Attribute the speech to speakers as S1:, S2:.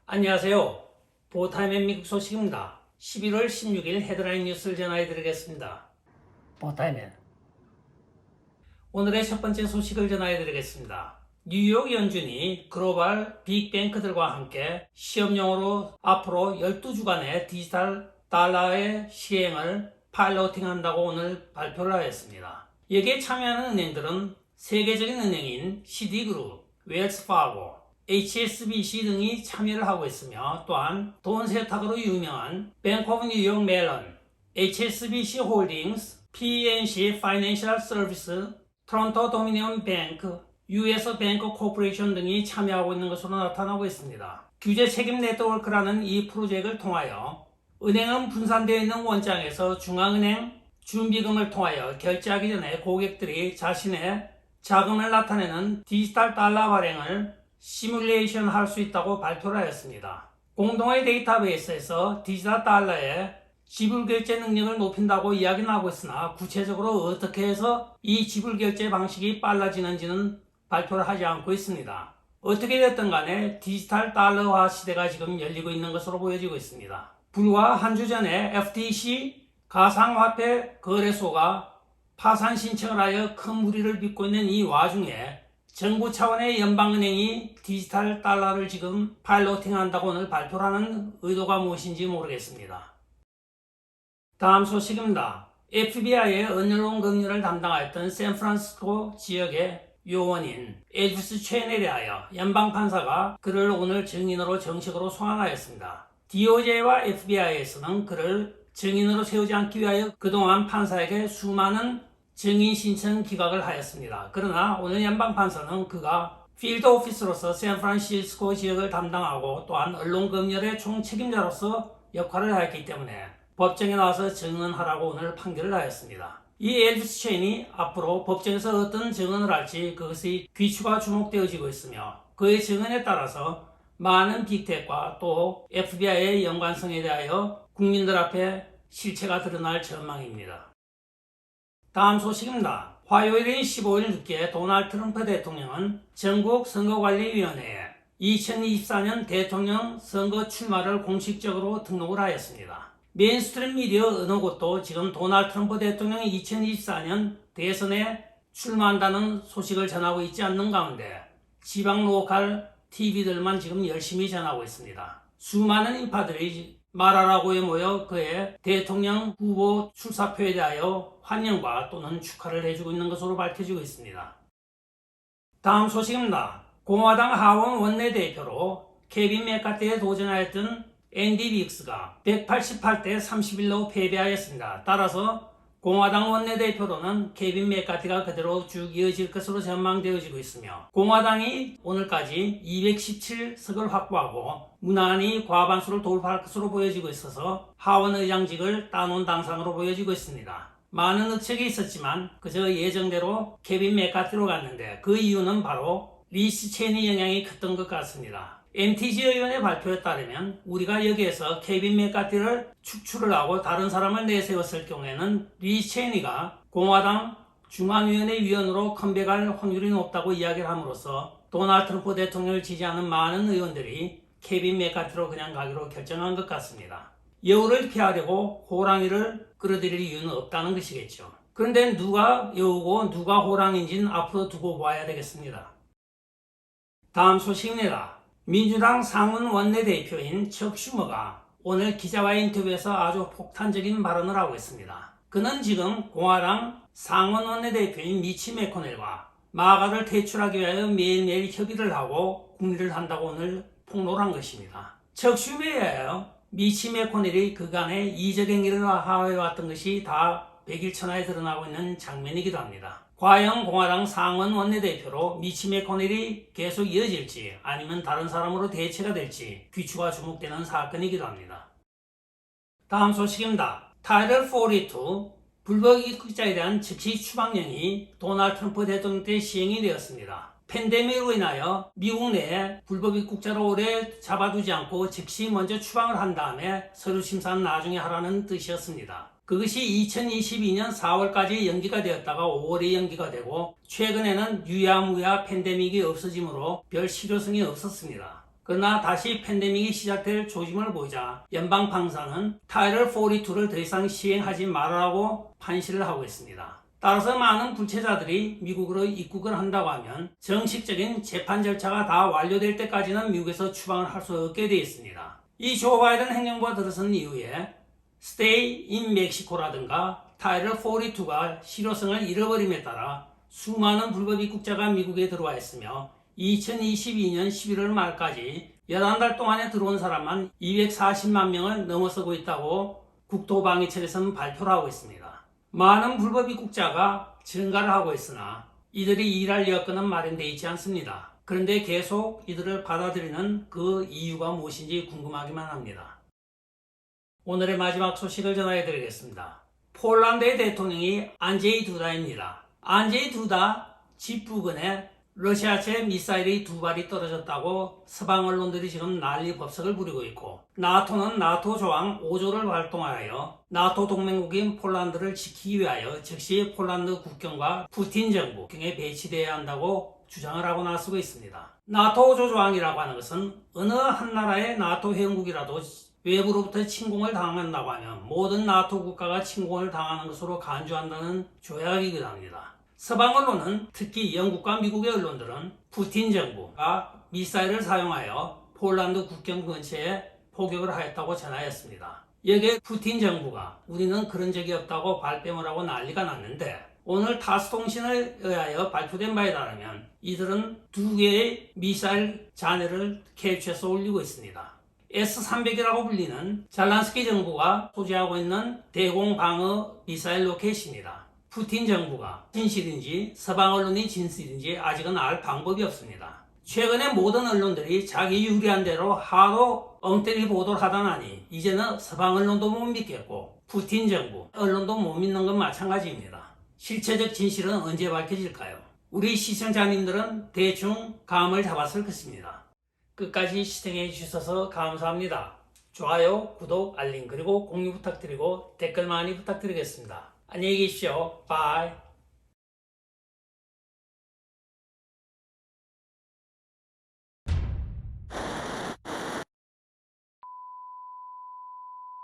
S1: 안녕하세요. 보타임의 미국 소식입니다. 11월 16일 헤드라인 뉴스를 전해드리겠습니다. 보타임의 오늘의 첫 번째 소식을 전해드리겠습니다. 뉴욕 연준이 글로벌 빅뱅크들과 함께 시험용으로 앞으로 12주간의 디지털 달러의 시행을 파일로팅한다고 오늘 발표를 하였습니다. 여기에 참여하는 은행들은 세계적인 은행인 시티그룹, 웰스파고, HSBC 등이 참여를 하고 있으며 또한 돈 세탁으로 유명한 뱅크 오브 뉴욕 멜론, HSBC 홀딩스, PNC 파이낸셜 서비스, 토론토 도미니언 뱅크, US 뱅크 코퍼레이션 등이 참여하고 있는 것으로 나타나고 있습니다. 규제 책임 네트워크라는 이 프로젝트를 통하여 은행은 분산되어 있는 원장에서 중앙은행 준비금을 통하여 결제하기 전에 고객들이 자신의 자금을 나타내는 디지털 달러 발행을 시뮬레이션 할 수 있다고 발표를 하였습니다. 공동의 데이터베이스에서 디지털 달러의 지불 결제 능력을 높인다고 이야기는 하고 있으나 구체적으로 어떻게 해서 이 지불 결제 방식이 빨라지는지는 발표를 하지 않고 있습니다. 어떻게 됐든 간에 디지털 달러화 시대가 지금 열리고 있는 것으로 보여지고 있습니다. 불과 한 주 전에 FTC 가상화폐 거래소가 파산 신청을 하여 큰 무리를 빚고 있는 이 와중에 정부 차원의 연방은행이 디지털 달러를 지금 파일로팅한다고 오늘 발표를 하는 의도가 무엇인지 모르겠습니다. 다음 소식입니다. FBI의 언론 검열을 담당하였던 샌프란시스코 지역의 요원인 엘비스 체인에 대하여 연방판사가 그를 오늘 증인으로 정식으로 소환하였습니다. DOJ와 FBI에서는 그를 증인으로 세우지 않기 위하여 그동안 판사에게 수많은 증인 신청 기각을 하였습니다. 그러나 오늘 연방판사는 그가 필드 오피스로서 샌프란시스코 지역을 담당하고 또한 언론 검열의 총책임자로서 역할을 하였기 때문에 법정에 나와서 증언하라고 오늘 판결을 하였습니다. 이 엘비스 체인이 앞으로 법정에서 어떤 증언을 할지 그것이 귀추가 주목되어지고 있으며 그의 증언에 따라서 많은 빅텍과 또 FBI의 연관성에 대하여 국민들 앞에 실체가 드러날 전망입니다. 다음 소식입니다. 화요일인 15일 늦게 도널드 트럼프 대통령은 전국 선거관리위원회에 2024년 대통령 선거 출마를 공식적으로 등록을 하였습니다. 메인스트림 미디어 어느 곳도 지금 도널드 트럼프 대통령이 2024년 대선에 출마한다는 소식을 전하고 있지 않는 가운데 지방 로컬 TV들만 지금 열심히 전하고 있습니다. 수많은 인파들이 마라라고에 모여 그의 대통령 후보 출사표에 대하여 환영과 또는 축하를 해주고 있는 것으로 밝혀지고 있습니다. 다음 소식입니다. 공화당 하원 원내대표로 케빈 맥카티에 도전하였던 앤디 빅스가 188대 31로 패배하였습니다. 따라서 공화당 원내대표로는 케빈 맥카티가 그대로 쭉 이어질 것으로 전망되어지고 있으며 공화당이 오늘까지 217석을 확보하고 무난히 과반수를 돌파할 것으로 보여지고 있어서 하원의장직을 따놓은 당상으로 보여지고 있습니다. 많은 의측이 있었지만 그저 예정대로 케빈 맥카티로 갔는데 그 이유는 바로 리시 체니 영향이 컸던 것 같습니다. MTG 의원의 발표에 따르면 우리가 여기에서 케빈 맥카티를 축출을 하고 다른 사람을 내세웠을 경우에는 리시 체니가 공화당 중앙위원회 위원으로 컴백할 확률이 높다고 이야기를 함으로써 도널드 트럼프 대통령을 지지하는 많은 의원들이 케빈 맥카티로 그냥 가기로 결정한 것 같습니다. 여우를 피하려고 호랑이를 끌어들일 이유는 없다는 것이겠죠. 그런데 누가 여우고 누가 호랑이인지는 앞으로 두고 봐야 되겠습니다. 다음 소식입니다. 민주당 상원 원내대표인 척 슈머가 오늘 기자와의 인터뷰에서 아주 폭탄적인 발언을 하고 있습니다. 그는 지금 공화당 상원 원내대표인 미치 매코넬과 마가를 퇴출하기 위하여 매일매일 협의를 하고 국리를 한다고 오늘 폭로를 한 것입니다. 척 슈머에 의하여 미치 매코넬이 그간의 이적 행위를 하해왔던 것이 다 백일천하에 드러나고 있는 장면이기도 합니다. 과연 공화당 상원 원내대표로 미치 매코넬이 계속 이어질지 아니면 다른 사람으로 대체가 될지 귀추가 주목되는 사건이기도 합니다. 다음 소식입니다. 타이틀 42 불법 입국자에 대한 즉시 추방령이 도널드 트럼프 대통령 때 시행이 되었습니다. 팬데믹으로 인하여 미국 내에 불법 입국자를 오래 잡아두지 않고 즉시 먼저 추방을 한 다음에 서류 심사는 나중에 하라는 뜻이었습니다. 그것이 2022년 4월까지 연기가 되었다가 5월에 연기가 되고 최근에는 유야무야 팬데믹이 없어지므로 별 실효성이 없었습니다. 그러나 다시 팬데믹이 시작될 조짐을 보이자 연방방사는 타이틀 42를 더 이상 시행하지 말라고 판시를 하고 있습니다. 따라서 많은 불체자들이 미국으로 입국을 한다고 하면 정식적인 재판 절차가 다 완료될 때까지는 미국에서 추방을 할 수 없게 되어 있습니다. 이 조 바이든 행정부가 들어선 이후에 Stay in Mexico라든가 타이틀 42가 실효성을 잃어버림에 따라 수많은 불법 입국자가 미국에 들어와 있으며 2022년 11월 말까지 11달 동안에 들어온 사람만 240만 명을 넘어서고 있다고 국토방위청에서는 발표를 하고 있습니다. 많은 불법 입국자가 증가를 하고 있으나 이들이 일할 여건은 마련되어 있지 않습니다. 그런데 계속 이들을 받아들이는 그 이유가 무엇인지 궁금하기만 합니다. 오늘의 마지막 소식을 전해드리겠습니다. 폴란드의 대통령이 안제이 두다입니다. 안제이 두다 집 부근에 러시아chế 미사일이 2발이 떨어졌다고 서방 언론들이 지금 난리법석을 부리고 있고, 나토는 나토 조항 5조를 활동하여 나토 동맹국인 폴란드를 지키기 위하여 즉시 폴란드 국경과 푸틴 정부 국경에 배치되어야 한다고 주장을 하고 나서고 있습니다. 나토 5조 조항이라고 하는 것은 어느 한 나라의 나토 회원국이라도 외부로부터 침공을 당한다고 하면 모든 나토 국가가 침공을 당하는 것으로 간주한다는 조약이기도 합니다. 서방 언론은 특히 영국과 미국의 언론들은 푸틴 정부가 미사일을 사용하여 폴란드 국경 근처에 포격을 하였다고 전하였습니다. 여기에 푸틴 정부가 우리는 그런 적이 없다고 발뺌을 하고 난리가 났는데, 오늘 타스 통신에 의하여 발표된 바에 따르면 이들은 2개의 미사일 잔해를 캡처해서 올리고 있습니다. S-300이라고 불리는 잘란스키 정부가 소지하고 있는 대공 방어 미사일 로켓입니다. 푸틴 정부가 진실인지 서방 언론이 진실인지 아직은 알 방법이 없습니다. 최근에 모든 언론들이 자기 유리한 대로 하도 엉터리 보도를 하다나니 이제는 서방 언론도 못 믿겠고 푸틴 정부 언론도 못 믿는 건 마찬가지입니다. 실체적 진실은 언제 밝혀질까요? 우리 시청자님들은 대충 감을 잡았을 것입니다. 끝까지 시청해 주셔서 감사합니다. 좋아요, 구독, 알림 그리고 공유 부탁드리고 댓글 많이 부탁드리겠습니다. 안녕히 계십시오. 바이.